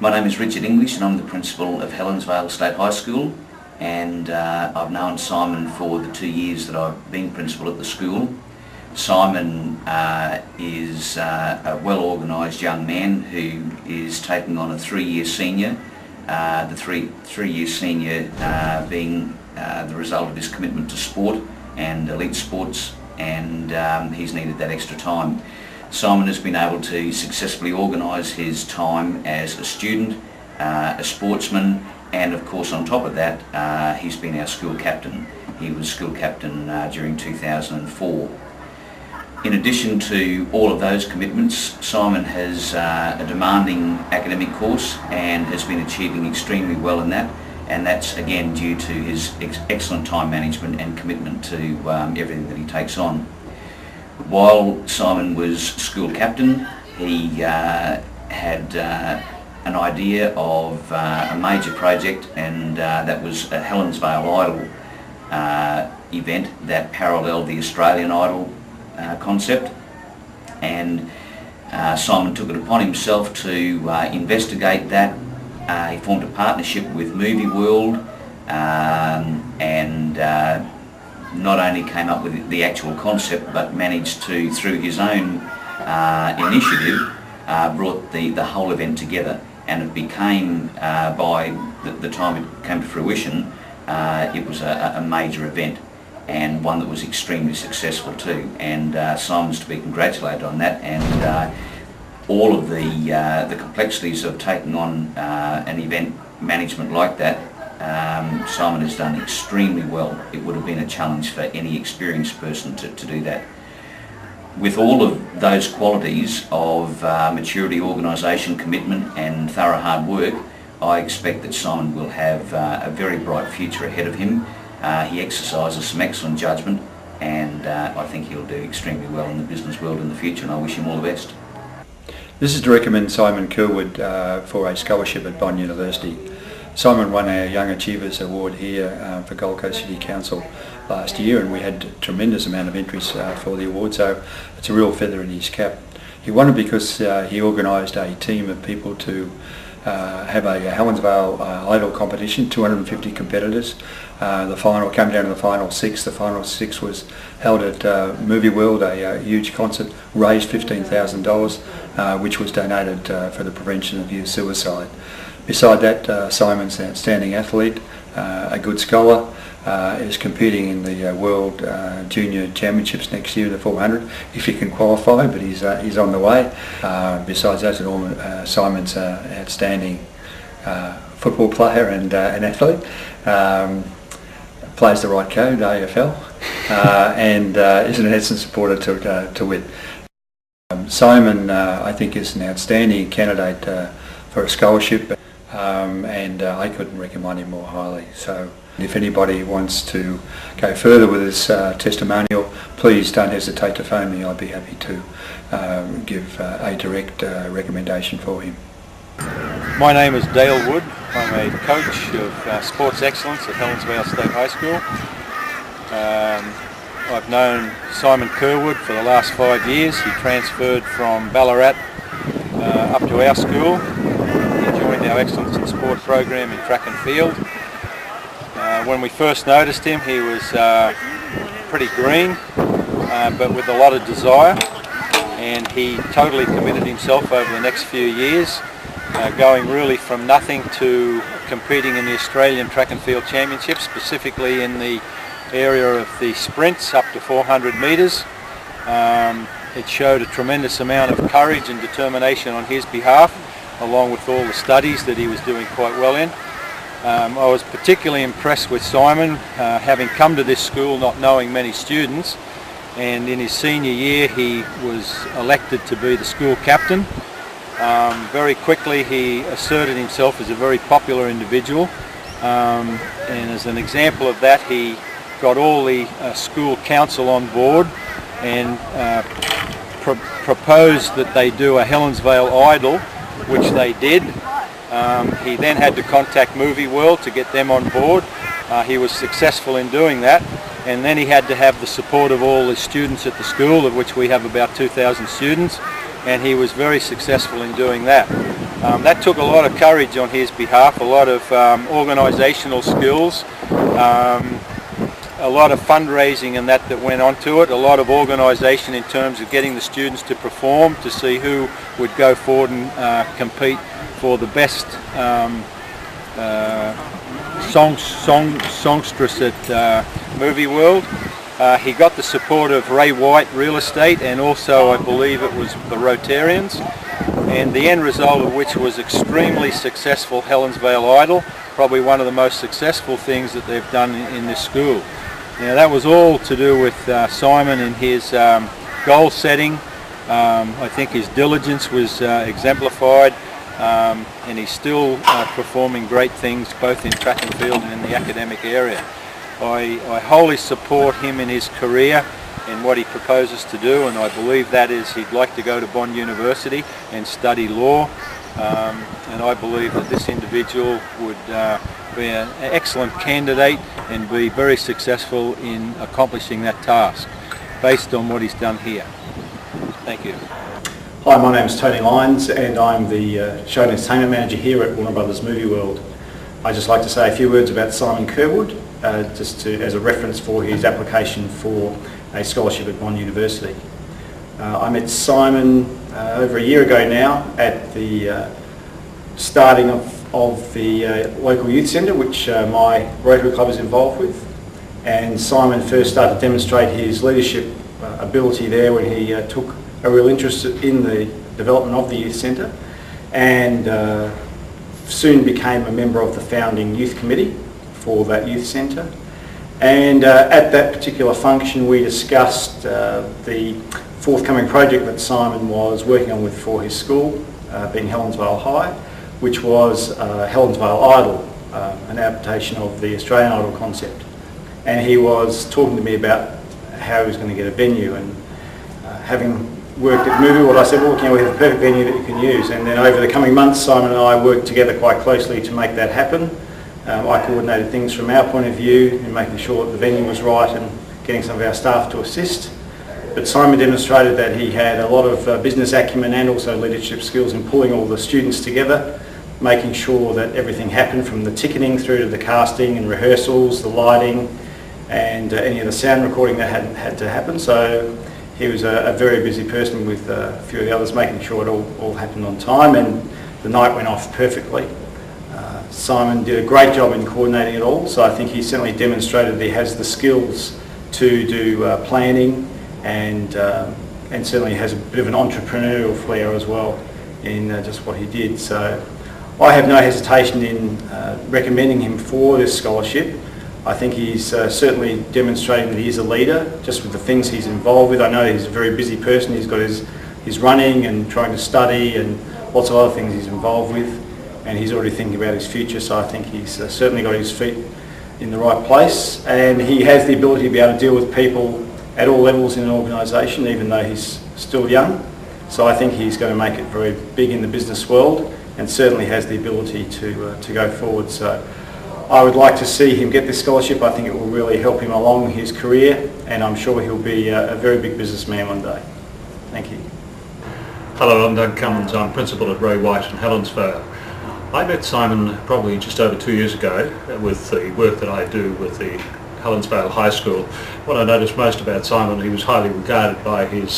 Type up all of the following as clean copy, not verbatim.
My name is Richard English and I'm the principal of Helensvale State High School, and I've known Simon for the 2 years that I've been principal at the school. Simon is a well-organised young man who is taking on a 3-year senior, the three-year senior being the result of his commitment to sport and elite sports, and he's needed that extra time. Simon has been able to successfully organise his time as a student, a sportsman, and of course on top of that he's been our school captain. He was school captain during 2004. In addition to all of those commitments, Simon has a demanding academic course and has been achieving extremely well in that, and that's again due to his excellent time management and commitment to everything that he takes on. While Simon was school captain, he had an idea of a major project, and that was a Helensvale Idol event that paralleled the Australian Idol concept, and Simon took it upon himself to investigate that. He formed a partnership with Movie World and not only came up with the actual concept, but managed to, through his own initiative, brought the whole event together, and it became, by the time it came to fruition, it was a major event, and one that was extremely successful too, and Simon's to be congratulated on that, and all of the complexities of taking on an event management like that, Simon has done extremely well. It would have been a challenge for any experienced person to do that. With all of those qualities of maturity, organisation, commitment and thorough hard work, I expect that Simon will have a very bright future ahead of him. He exercises some excellent judgment, and I think he'll do extremely well in the business world in the future, and I wish him all the best. This is to recommend Simon Curwood for a scholarship at Bond University. Simon won our Young Achievers Award here for Gold Coast City Council last year, and we had a tremendous amount of entries for the award, so it's a real feather in his cap. He won it because he organised a team of people to have a Helensvale Idol competition, 250 competitors. The final came down to the final six. The final six was held at Movie World, a huge concert, raised $15,000, which was donated for the prevention of youth suicide. Beside that, Simon's an outstanding athlete, a good scholar, is competing in the World Junior Championships next year, the 400, if he can qualify, but he's on the way. Besides that, Simon's an outstanding football player and an athlete, plays the right code, AFL, and is an excellent supporter to wit. Simon, I think, is an outstanding candidate for a scholarship, and I couldn't recommend him more highly. So if anybody wants to go further with his testimonial, please don't hesitate to phone me. I'd be happy to give a direct recommendation for him. My name is Dale Wood. I'm a coach of sports excellence at Helensvale State High School. I've known Simon Curwood for the last 5 years. He transferred from Ballarat up to our school. He joined our Excellence in Sport program in track and field. When we first noticed him, he was pretty green, but with a lot of desire, and he totally committed himself over the next few years, going really from nothing to competing in the Australian Track and Field Championships, specifically in the area of the sprints up to 400 metres. It showed a tremendous amount of courage and determination on his behalf, along with all the studies that he was doing quite well in. I was particularly impressed with Simon, having come to this school not knowing many students, and in his senior year he was elected to be the school captain. Very quickly he asserted himself as a very popular individual, and as an example of that, he got all the school council on board and proposed that they do a Helensvale Idol, which they did. He then had to contact Movie World to get them on board. He was successful in doing that, and then he had to have the support of all the students at the school, of which we have about 2,000 students, and he was very successful in doing that. That took a lot of courage on his behalf, a lot of organisational skills, a lot of fundraising and that went onto it, a lot of organisation in terms of getting the students to perform, to see who would go forward and compete for the best songstress at Movie World. He got the support of Ray White Real Estate, and also I believe it was the Rotarians, and the end result of which was extremely successful Helensvale Idol, probably one of the most successful things that they've done in this school. Now that was all to do with Simon and his goal setting. I think his diligence was exemplified, and he's still performing great things both in track and field and in the academic area. I wholly support him in his career and what he proposes to do, and I believe that is he'd like to go to Bond University and study law, and I believe that this individual would be an excellent candidate and be very successful in accomplishing that task based on what he's done here. Thank you. Hi, my name is Tony Lyons and I'm the Show and Entertainment Manager here at Warner Brothers Movie World. I'd just like to say a few words about Simon Curwood, as a reference for his application for a scholarship at Bond University. I met Simon over a year ago now at the starting of the local youth centre, which my Rotary Club is involved with, and Simon first started to demonstrate his leadership ability there when he took a real interest in the development of the youth centre, and soon became a member of the founding youth committee for that youth centre. And at that particular function we discussed the forthcoming project that Simon was working on for his school, being Helensvale High, which was Helensvale Idol, an adaptation of the Australian Idol concept. And he was talking to me about how he was going to get a venue, and having worked at Movie World, I said, well, we have a perfect venue that you can use. And then over the coming months, Simon and I worked together quite closely to make that happen. I coordinated things from our point of view in making sure that the venue was right and getting some of our staff to assist. But Simon demonstrated that he had a lot of business acumen and also leadership skills in pulling all the students together, making sure that everything happened from the ticketing through to the casting and rehearsals, the lighting, and any of the sound recording that had to happen. So he was a very busy person with a few of the others, making sure it all happened on time, and the night went off perfectly. Simon did a great job in coordinating it all, so I think he certainly demonstrated that he has the skills to do planning, and certainly has a bit of an entrepreneurial flair as well in just what he did. So I have no hesitation in recommending him for this scholarship. I think he's certainly demonstrating that he is a leader just with the things he's involved with. I know he's a very busy person. He's got his running and trying to study and lots of other things he's involved with, and he's already thinking about his future, so I think he's certainly got his feet in the right place, and he has the ability to be able to deal with people at all levels in an organisation, even though he's still young. So I think he's going to make it very big in the business world, and certainly has the ability to go forward. So I would like to see him get this scholarship. I think it will really help him along his career, and I'm sure he'll be a very big businessman one day. Thank you. Hello, I'm Doug Cummins. I'm principal at Ray White in Helensvale. I met Simon probably just over 2 years ago with the work that I do with the Helensvale High School. What I noticed most about Simon, he was highly regarded by his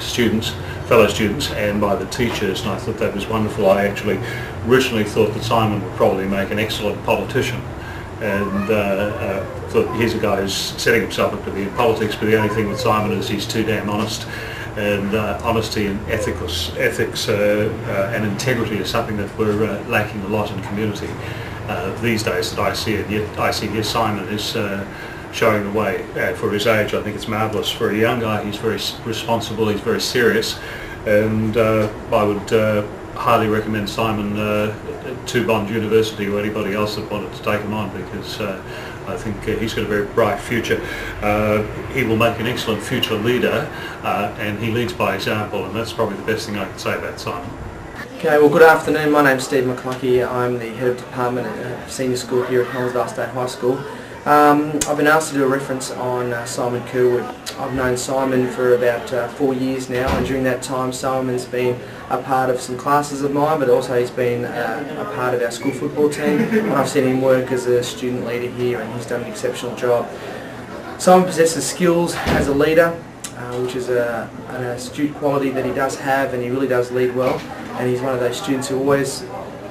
students, fellow students, and by the teachers, and I thought that was wonderful. I actually originally thought that Simon would probably make an excellent politician, and thought here's a guy who's setting himself up to be in politics, but the only thing with Simon is he's too damn honest, and honesty and ethics and integrity is something that we're lacking a lot in the community these days that I see, and yet I see here Simon is showing the way. For his age, I think it's marvellous. For a young guy, he's very responsible, he's very serious, and I would highly recommend Simon to Bond University or anybody else that wanted to take him on, because I think he's got a very bright future. He will make an excellent future leader, and he leads by example, and that's probably the best thing I can say about Simon. Okay, well, good afternoon. My name's Steve McCluckey. I'm the head of department at senior school here at Helensvale State High School. I've been asked to do a reference on Simon Curwood. I've known Simon for about 4 years now, and during that time Simon's been a part of some classes of mine, but also he's been a part of our school football team, and I've seen him work as a student leader here, and he's done an exceptional job. Simon possesses skills as a leader, which is an astute quality that he does have, and he really does lead well, and he's one of those students who always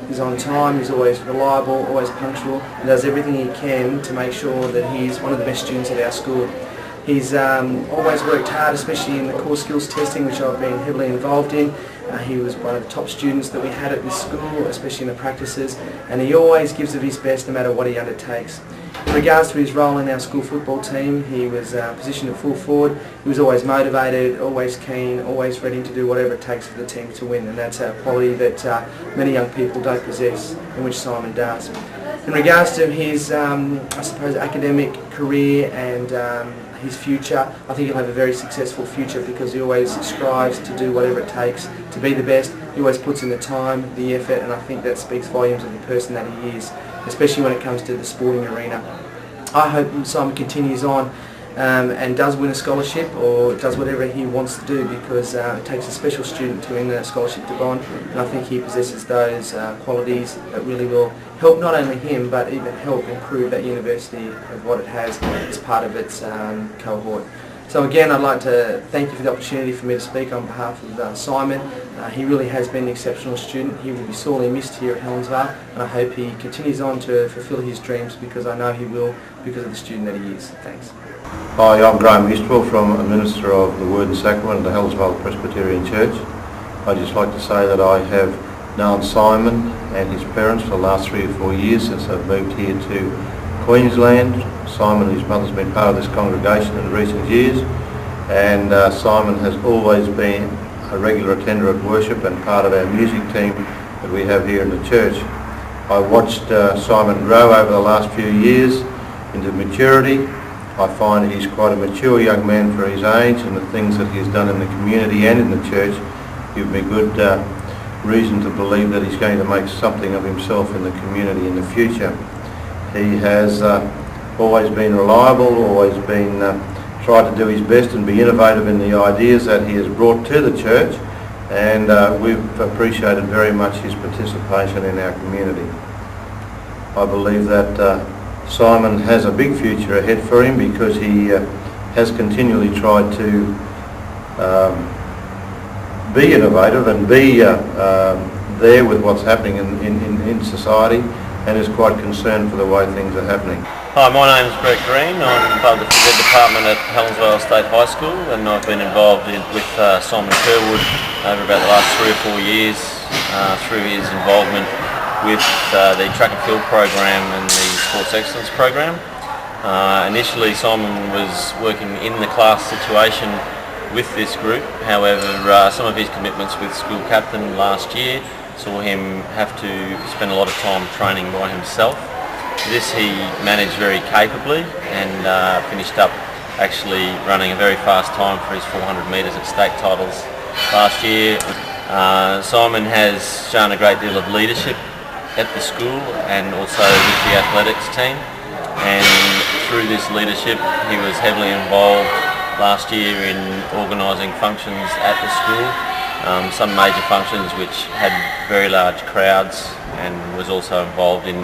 is on time, he's always reliable, always punctual, and does everything he can to make sure that he's one of the best students at our school. He's always worked hard, especially in the core skills testing, which I've been heavily involved in. He was one of the top students that we had at this school, especially in the practices, and he always gives it his best no matter what he undertakes. In regards to his role in our school football team, he was positioned at full forward. He was always motivated, always keen, always ready to do whatever it takes for the team to win, and that's a quality that many young people don't possess, in which Simon does. In regards to his, I suppose, academic career and his future, I think he'll have a very successful future because he always strives to do whatever it takes to be the best. He always puts in the time, the effort, and I think that speaks volumes of the person that he is, especially when it comes to the sporting arena. I hope Simon continues on and does win a scholarship or does whatever he wants to do, because it takes a special student to win a scholarship to Bond, and I think he possesses those qualities that really will help not only him but even help improve that university of what it has as part of its cohort. So again, I'd like to thank you for the opportunity for me to speak on behalf of Simon. He really has been an exceptional student. He will be sorely missed here at Helensvale, and I hope he continues on to fulfil his dreams, because I know he will, because of the student that he is. Thanks. Hi, I'm Graham Eastwell, from a Minister of the Word and Sacrament at the Helensvale Presbyterian Church. I'd just like to say that I have known Simon and his parents for the last 3 or 4 years since they've moved here to Queensland. Simon and his mother's been part of this congregation in recent years, and Simon has always been a regular attender at worship and part of our music team that we have here in the church. I watched Simon grow over the last few years into maturity. I find he's quite a mature young man for his age, and the things that he's done in the community and in the church give me good reason to believe that he's going to make something of himself in the community in the future. He has always been reliable, always been tried to do his best and be innovative in the ideas that he has brought to the church, and we've appreciated very much his participation in our community. I believe that Simon has a big future ahead for him, because he has continually tried to be innovative and be there with what's happening in society, and is quite concerned for the way things are happening. Hi, my name's Greg Green. I'm part of the Phys Ed department at Helensvale State High School, and I've been involved with Simon Curwood over about the last 3 or 4 years through his involvement with the track and field program and the sports excellence program. Initially Simon was working in the class situation with this group. However, some of his commitments with school captain last year saw him have to spend a lot of time training by himself. This he managed very capably, and finished up actually running a very fast time for his 400 metres at state titles last year. Simon has shown a great deal of leadership at the school and also with the athletics team, and through this leadership he was heavily involved last year in organising functions at the school, some major functions which had very large crowds, and was also involved in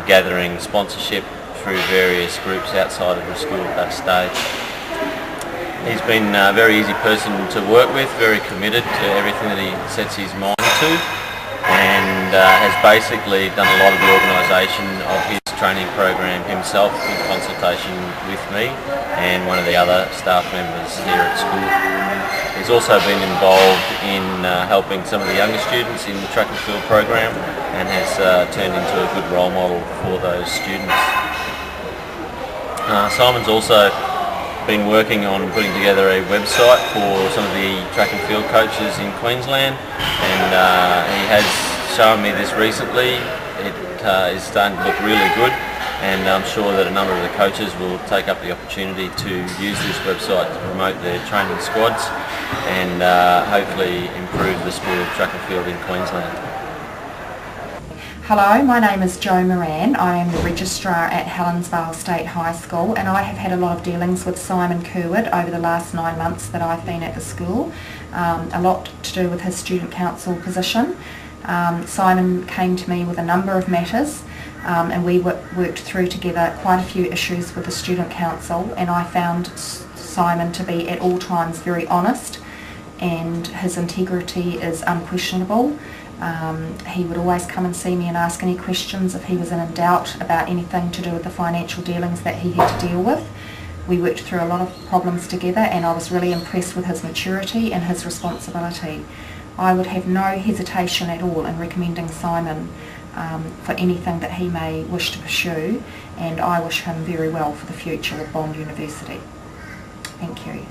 gathering sponsorship through various groups outside of the school at that stage. He's been a very easy person to work with, very committed to everything that he sets his mind to, and has basically done a lot of the organisation of his training program himself in consultation with me and one of the other staff members here at school. He's also been involved in helping some of the younger students in the track and field program, and has turned into a good role model for those students. Simon's also been working on putting together a website for some of the track and field coaches in Queensland, and he has shown me this recently. It is starting to look really good, and I'm sure that a number of the coaches will take up the opportunity to use this website to promote their training squads and hopefully improve the sport of track and field in Queensland. Hello, my name is Jo Moran. I am the Registrar at Helensvale State High School, and I have had a lot of dealings with Simon Curwood over the last 9 months that I've been at the school. A lot to do with his student council position. Simon came to me with a number of matters, and we worked through together quite a few issues with the student council, and I found Simon to be at all times very honest, and his integrity is unquestionable. He would always come and see me and ask any questions if he was in doubt about anything to do with the financial dealings that he had to deal with. We worked through a lot of problems together, and I was really impressed with his maturity and his responsibility. I would have no hesitation at all in recommending Simon for anything that he may wish to pursue, and I wish him very well for the future of Bond University. Thank you.